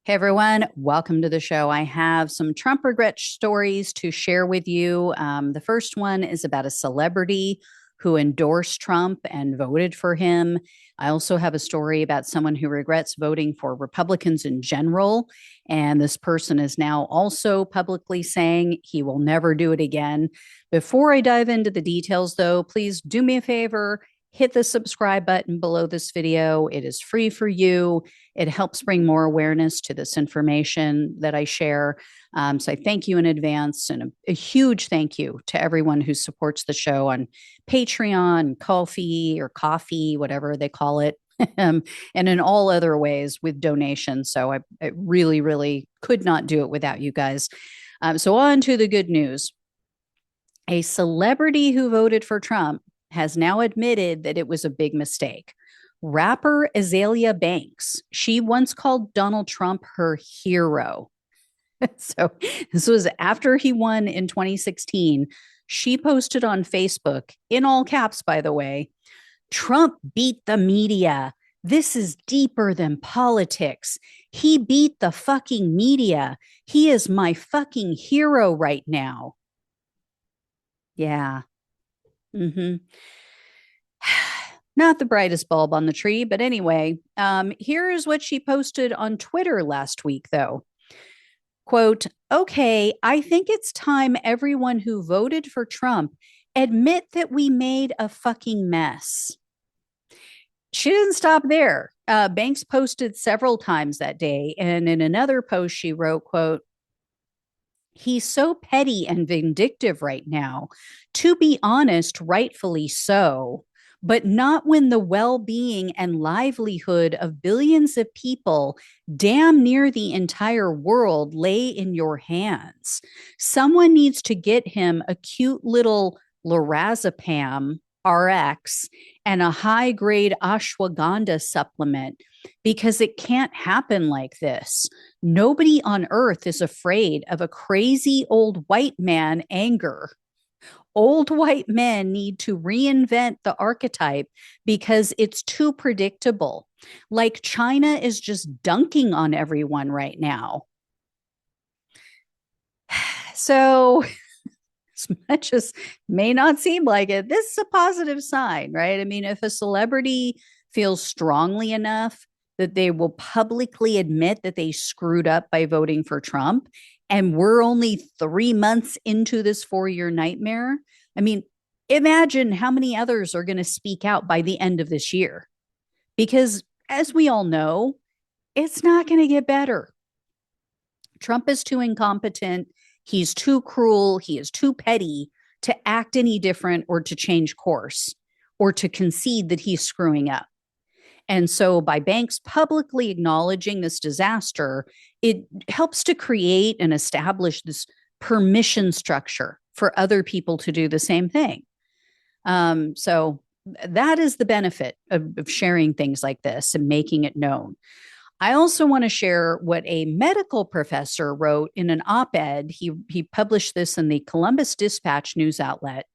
Hey everyone, welcome to the show. I have some Trump regret stories to share with you. The first one is about a celebrity who endorsed Trump and voted for him. I also have a story about someone who regrets voting for Republicans in general. And this person is now also publicly saying he will never do it again. Before I dive into the details, though, please do me a favor. Hit the subscribe button below this video. It is free for you. It helps bring more awareness to this information that I share. So I thank you in advance, and a huge thank you to everyone who supports the show on Patreon, Ko-fi, or Coffee, whatever they call it. And in all other ways with donations. So I really, really could not do it without you guys. So on to the good news. A celebrity who voted for Trump has now admitted that it was a big mistake. Rapper Azalea Banks, she once called Donald Trump her hero. So this was after he won in 2016. She posted on Facebook, in all caps, by the way, Trump beat the media. This is deeper than politics. He beat the fucking media. He is my fucking hero right now. Yeah. Mm-hmm. Not the brightest bulb on the tree, but anyway, here is what she posted on Twitter last week, though. Quote, okay, I think it's time everyone who voted for Trump admit that we made a fucking mess. She didn't stop there. Banks posted several times that day, and in another post, she wrote, quote, he's so petty and vindictive right now. To be honest, rightfully so, but not when the well being and livelihood of billions of people, damn near the entire world, lay in your hands. Someone needs to get him a cute little lorazepam RX and a high grade ashwagandha supplement because it can't happen like this. Nobody on earth is afraid of a crazy old white man anger. Old white men need to reinvent the archetype because it's too predictable. Like China is just dunking on everyone right now. So, as much as may not seem like it, this is a positive sign, right? I mean, if a celebrity feels strongly enough that they will publicly admit that they screwed up by voting for Trump, and we're only 3 months into this 4 year nightmare. I mean, imagine how many others are going to speak out by the end of this year. Because as we all know, it's not going to get better. Trump is too incompetent. He's too cruel. He is too petty to act any different or to change course or to concede that he's screwing up. And so by Banks publicly acknowledging this disaster, it helps to create and establish this permission structure for other people to do the same thing. So that is the benefit of sharing things like this and making it known. I also want to share what a medical professor wrote in an op-ed. He published this in the Columbus Dispatch news outlet.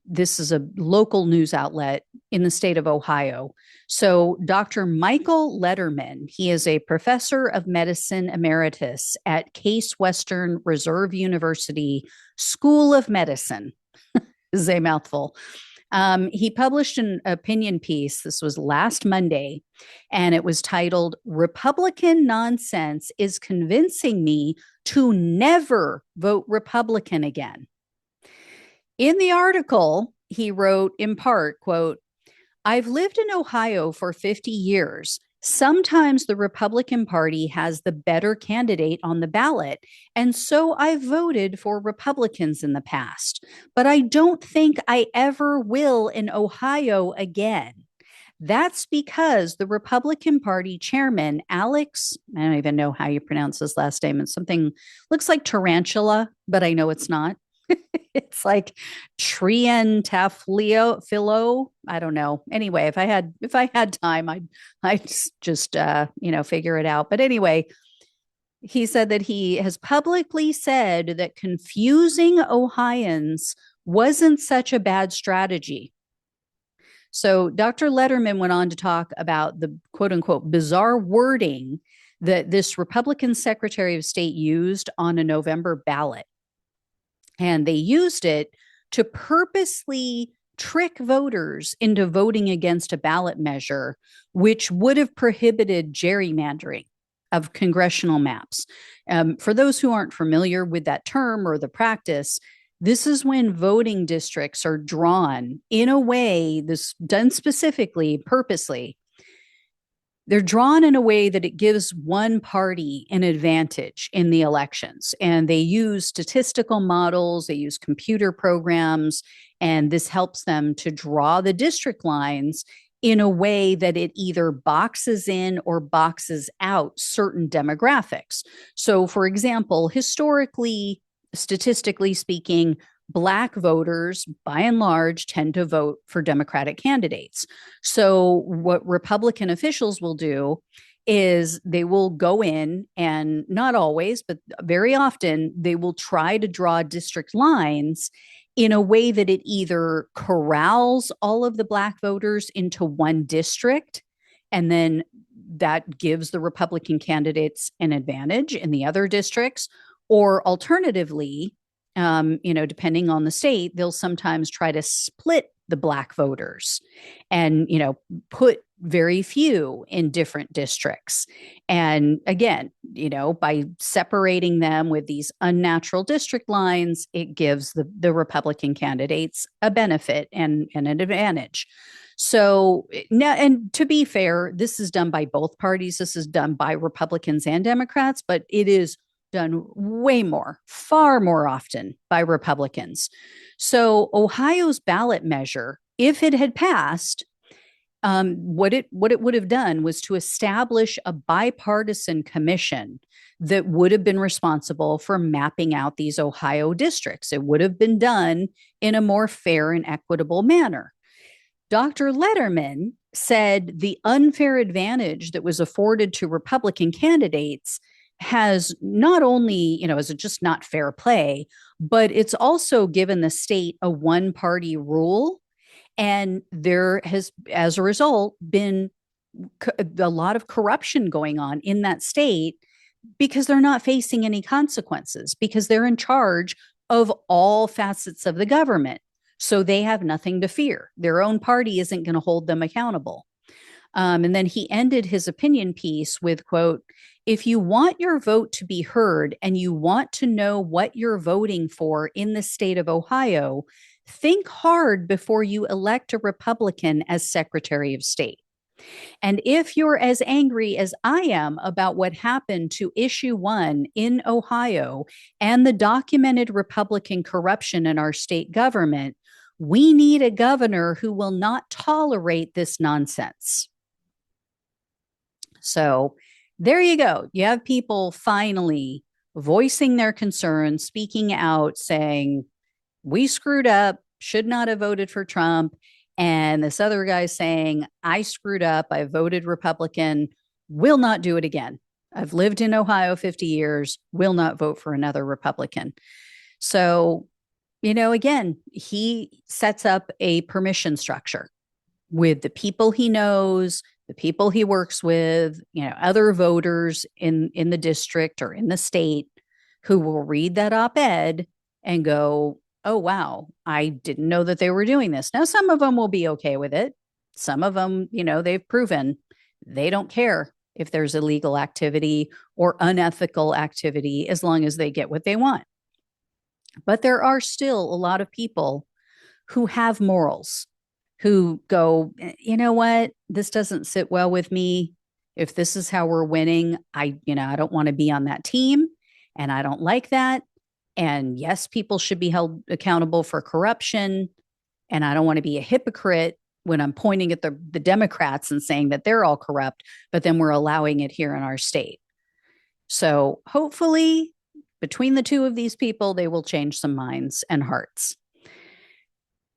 This is a local news outlet in the state of Ohio. So, Dr. Michael Letterman, he is a professor of medicine emeritus at Case Western Reserve University School of Medicine. This is a mouthful. He published an opinion piece. This was last Monday, and it was titled, Republican Nonsense is Convincing Me to Never Vote Republican Again. In the article, he wrote in part, quote, I've lived in Ohio for 50 years. Sometimes the Republican Party has the better candidate on the ballot, and so I voted for Republicans in the past. But I don't think I ever will in Ohio again. That's because the Republican Party chairman, Alex, I don't even know how you pronounce his last name. It's something, looks like tarantula, but I know it's not. It's like Trientafilo. I don't know. Anyway, if I had time, I'd just figure it out. But anyway, he said that he has publicly said that confusing Ohioans wasn't such a bad strategy. So Dr. Letterman went on to talk about the quote unquote bizarre wording that this Republican Secretary of State used on a November ballot. And they used it to purposely trick voters into voting against a ballot measure, which would have prohibited gerrymandering of congressional maps. For those who aren't familiar with that term or the practice, this is when voting districts are drawn in a way, this done specifically, purposely. They're drawn in a way that it gives one party an advantage in the elections. And they use statistical models, they use computer programs, and this helps them to draw the district lines in a way that it either boxes in or boxes out certain demographics. So, for example, historically, statistically speaking, Black voters, by and large, tend to vote for Democratic candidates. So, what Republican officials will do is they will go in and not always, but very often, they will try to draw district lines in a way that it either corrals all of the Black voters into one district, and then that gives the Republican candidates an advantage in the other districts, or alternatively, depending on the state, they'll sometimes try to split the Black voters and, put very few in different districts. And again, by separating them with these unnatural district lines, it gives the Republican candidates a benefit and an advantage. So now, and to be fair, this is done by both parties. This is done by Republicans and Democrats, but it is done way more, far more often by Republicans. So Ohio's ballot measure, if it had passed, what it would have done was to establish a bipartisan commission that would have been responsible for mapping out these Ohio districts. It would have been done in a more fair and equitable manner. Dr. Letterman said the unfair advantage that was afforded to Republican candidates has not only, is it just not fair play, but it's also given the state a one-party rule. And there has, as a result, been a lot of corruption going on in that state because they're not facing any consequences, because they're in charge of all facets of the government. So they have nothing to fear. Their own party isn't going to hold them accountable. And then he ended his opinion piece with, quote, "If you want your vote to be heard and you want to know what you're voting for in the state of Ohio, think hard before you elect a Republican as Secretary of State. And if you're as angry as I am about what happened to Issue 1 in Ohio and the documented Republican corruption in our state government, we need a governor who will not tolerate this nonsense." So there you go. You have people finally voicing their concerns, speaking out, saying, we screwed up, should not have voted for Trump. And this other guy saying, I screwed up, I voted Republican, will not do it again. I've lived in Ohio 50 years, will not vote for another Republican. So, again, he sets up a permission structure with the people he knows, the people he works with, other voters in the district or in the state who will read that op-ed and go, oh, wow, I didn't know that they were doing this. Now, some of them will be okay with it. Some of them, they've proven they don't care if there's illegal activity or unethical activity as long as they get what they want. But there are still a lot of people who have morals, who go, you know what, this doesn't sit well with me. If this is how we're winning, I don't want to be on that team, and I don't like that. And yes, people should be held accountable for corruption. And I don't want to be a hypocrite when I'm pointing at the Democrats and saying that they're all corrupt, but then we're allowing it here in our state. So hopefully between the two of these people, they will change some minds and hearts.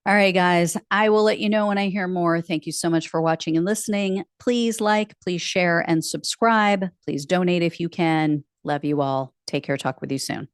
All right, guys, I will let you know when I hear more. Thank you so much for watching and listening. Please like, please share, and subscribe. Please donate if you can. Love you all. Take care. Talk with you soon.